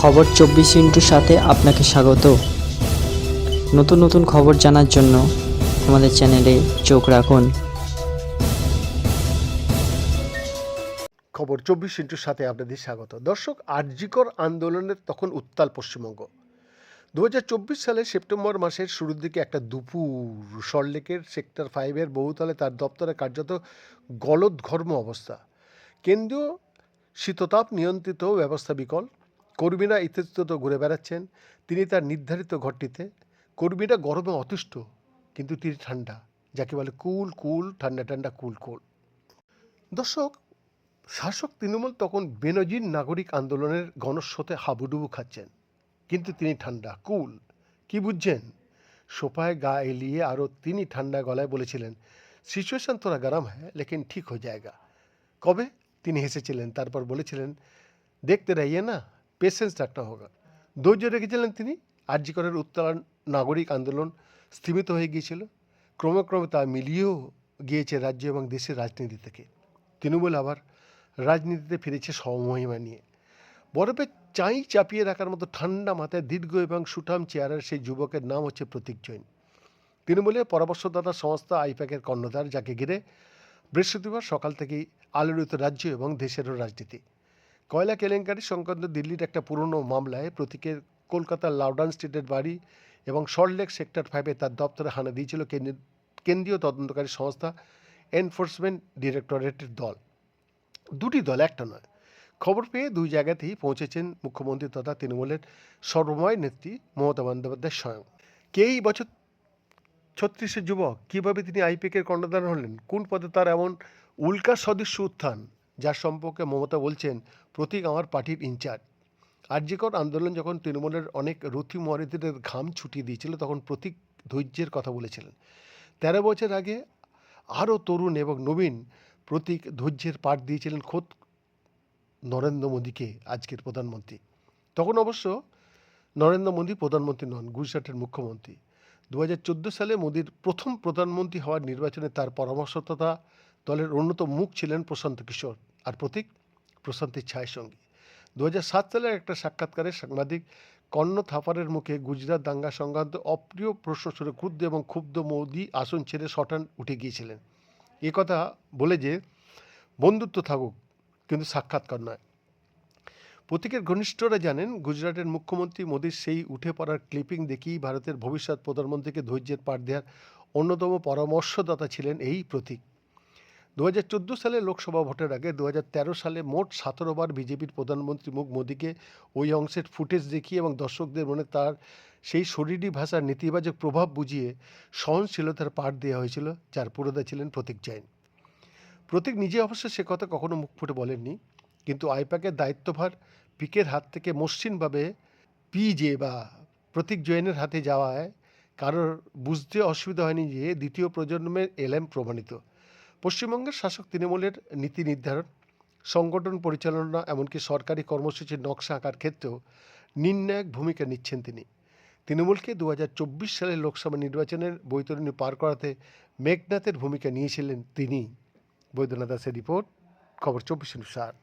খবর 24 সাথে আপনাকে স্বাগত। নতুন নতুন খবর জানার জন্য আমাদের চ্যানেলে চোখ রাখুন। খবর 24 সাথে আপনাদের স্বাগত। দর্শক, আরজিকর আন্দোলনের তখন উত্তাল পশ্চিমবঙ্গ। 2024 সালের সেপ্টেম্বর মাসের শুরুর দিকে একটা দুপুর সল্টলেকের সেক্টর 5-এর বহুতলে তার দপ্তরে কার্যত গলদঘর্ম অবস্থা। কেন্দ্রীয় শীততাপ নিয়ন্ত্রিত ব্যবস্থা বিকল। কর্মীরা ইতস্তত ঘুরে বেড়াচ্ছেন। তিনি তার নির্ধারিত ঘরটিতে। কর্মীরা গরমে অতিষ্ঠ, কিন্তু তিনি ঠান্ডা, যাকে বলে কুল কুল, ঠান্ডা ঠান্ডা কুল কুল। দর্শক, শাসক তৃণমূল তখন বেনজির নাগরিক আন্দোলনের গণস্রোতে হাবুডুবু খাচ্ছেন, কিন্তু তিনি ঠান্ডা কুল। কি বুঝছেন? সোফায় গা এলিয়ে আরও তিনি ঠান্ডা গলায় বলেছিলেন, সিচুয়েশন তোরা গরম হ্যাঁ লেকিন ঠিক হয়ে যায়গা। কবে? তিনি হেসেছিলেন, তারপর বলেছিলেন, দেখতে রহিয়ে না, পেশেন্স রাখনা হোগা। ধৈর্য রেখেছিলেন তিনি। আরজিকরের উত্তরণ নাগরিক আন্দোলন স্থিমিত হয়ে গিয়েছিল। ক্রমে ক্রমে তা মিলিয়েও গিয়েছে রাজ্য এবং দেশের রাজনীতি থেকে। তৃণমূল আবার রাজনীতিতে ফিরেছে সমমহিমা নিয়ে। বরফে চাপিয়ে রাখার মতো ঠান্ডা মাথায় দীর্ঘ এবং সুঠাম চেয়ারের সেই যুবকের নাম হচ্ছে প্রতীক জৈন। তৃণমূলের পরামর্শদাতা সংস্থা আইপ্যাকের কর্ণধার, যাকে ঘিরে বৃহস্পতিবার সকাল থেকেই আলোড়িত রাজ্য এবং দেশেরও রাজনীতি। কয়লা কেলেঙ্কারি সংক্রান্ত দিল্লির একটা পুরনো মামলায় প্রতীকের কলকাতার লাউডান স্ট্রিটের বাড়ি এবং সল্টলেক সেক্টর 5-এ তার দপ্তরে হানা দিয়েছিল কেন্দ্রীয় তদন্তকারী সংস্থা এনফোর্সমেন্ট ডিরেক্টরেটের দল। দুটি দল, একটা নয়। খবর পেয়ে দুই জায়গাতেই পৌঁছেছেন মুখ্যমন্ত্রী তথা তৃণমূলের সর্বময় নেত্রী মমতা বন্দ্যোপাধ্যায় স্বয়ং। কে এই বছর 36-এর যুবক? কীভাবে তিনি আইপ্যাকের কর্ণধার হলেন? কোন পদে তার এমন উল্কা সদৃশ্য উত্থান, যার সম্পর্কে মমতা বলছেন, প্রতীক আমার পার্টির ইনচার্জ। আরজিকর আন্দোলন যখন তৃণমূলের অনেক রথী মহারথীদের ঘাম ছুটিয়ে দিয়েছিল, তখন প্রতীক ধৈর্যের কথা বলেছিলেন। 13 বছর আগে আরও তরুণ এবং নবীন প্রতীক ধৈর্যের পাঠ দিয়েছিলেন খোদ নরেন্দ্র মোদীকে, আজকের প্রধানমন্ত্রী। তখন অবশ্য নরেন্দ্র মোদী প্রধানমন্ত্রী নন, গুজরাটের মুখ্যমন্ত্রী। 2014 সালে মোদীর প্রথম প্রধানমন্ত্রী হওয়ার নির্বাচনে তার পরামর্শদাতা দলের অন্যতম মুখ ছিলেন প্রশান্ত কিশোর, আর প্রতীক প্রশান্তের ছায়ের সঙ্গী। 2007 সালের একটা সাক্ষাৎকারে সাংবাদিক কর্ণ থাপারের মুখে গুজরাট দাঙ্গা সংক্রান্ত অপ্রিয় প্রশ্ন শুনে ক্রুদ্ধ এবং ক্ষুব্ধ মোদী আসন ছেড়ে শটান উঠে গিয়েছিলেন, এ কথা বলে যে বন্ধুত্ব থাকুক, কিন্তু সাক্ষাৎকার নয়। প্রতীকের ঘনিষ্ঠরা জানেন, গুজরাটের মুখ্যমন্ত্রী মোদীর সেই উঠে পড়ার ক্লিপিং দেখেই ভারতের ভবিষ্যৎ প্রধানমন্ত্রীকে ধৈর্যের পাঠ দেওয়ার অন্যতম পরামর্শদাতা ছিলেন এই প্রতীক। 2014 সালে লোকসভা ভোটের আগে 2013 সালে মোট 17 বার বিজেপির প্রধানমন্ত্রী মুখ মোদীকে ওই অংশের ফুটেজ দেখিয়ে এবং দর্শকদের মনে তার সেই শরীরী ভাষার নেতিবাচক প্রভাব বুঝিয়ে সহনশীলতার পাঠ দেওয়া হয়েছিল, যার পুরোধা ছিলেন প্রতীক জৈন। প্রতীক নিজে অবশ্য সে কথা কখনো মুখ ফুটে বলেননি, কিন্তু আইপ্যাকের দায়িত্বভার পিকের হাত থেকে মসৃণভাবে পিজে বা প্রতীক জৈনের হাতে যাওয়ায় কারোর বুঝতে অসুবিধা হয়নি যে দ্বিতীয় প্রজন্মের এলএম প্রমাণিত। পশ্চিমবঙ্গের শাসক তৃণমূলের নীতি নির্ধারণ, সংগঠন পরিচালনা, এমনকি সরকারি কর্মসূচির নকশা আঁকার ক্ষেত্রেও নির্ণায়ক ভূমিকা নিচ্ছেন তিনি। তৃণমূলকে 2024 সালের লোকসভা নির্বাচনের বৈতরণী পার করাতে মেঘনাথের ভূমিকা নিয়েছিলেন তিনি। বৈদ্যনাথ দাসের রিপোর্ট, খবর 24 সাল।